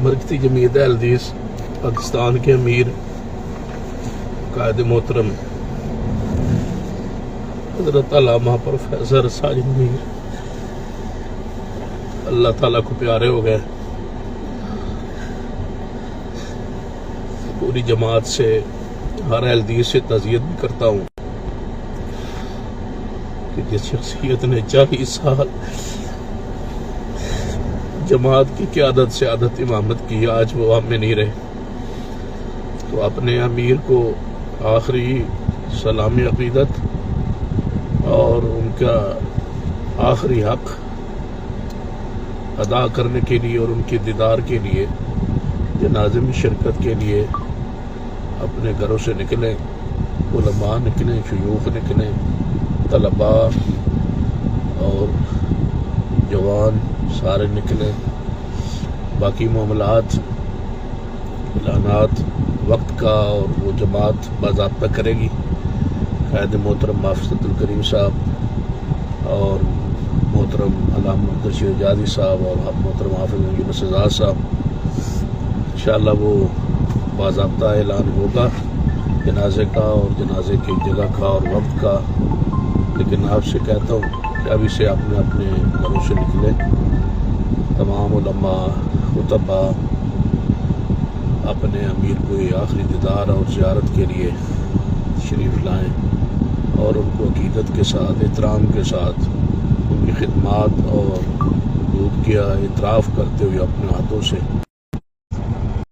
مرکزی جمعیت اہل حدیث پاکستان کے امیر قائد محترم حضرت علامہ پروفیسر ساجد میر اللہ تعالیٰ کو پیارے ہو گئے. پوری جماعت سے ہر اہل حدیث سے تعزیت بھی کرتا ہوں کہ جس شخصیت نے 40 سال جماعت کی قیادت سے عادت امامت کی، آج وہ ہم میں نہیں رہے، تو اپنے امیر کو آخری سلام عقیدت اور ان کا آخری حق ادا کرنے کے لیے اور ان کے دیدار کے لیے جنازے میں شرکت کے لیے اپنے گھروں سے نکلیں، علماء نکلیں، شیوخ نکلیں، طلباء اور جوان سارے نکلیں. باقی معاملات اعلانات وقت کا اور وہ جماعت باضابطہ کرے گی. قائد محترم حافظ عبدالکریم صاحب اور محترم علامہ عبدالرشید حجازی صاحب اور محترم حافظ یونس اعزاز صاحب انشاءاللہ وہ باضابطہ اعلان ہوگا جنازے کا اور جنازے کی جگہ کا اور وقت کا. لیکن آپ سے کہتا ہوں کہ ابھی سے آپ نے اپنے گھروں سے نکلیں، تمام علماء خطباء اپنے امیر کو یہ آخری دیدار اور زیارت کے لیے تشریف لائیں اور ان کو عقیدت کے ساتھ احترام کے ساتھ ان کی خدمات اور حدود کا اعتراف کرتے ہوئے اپنے ہاتھوں سے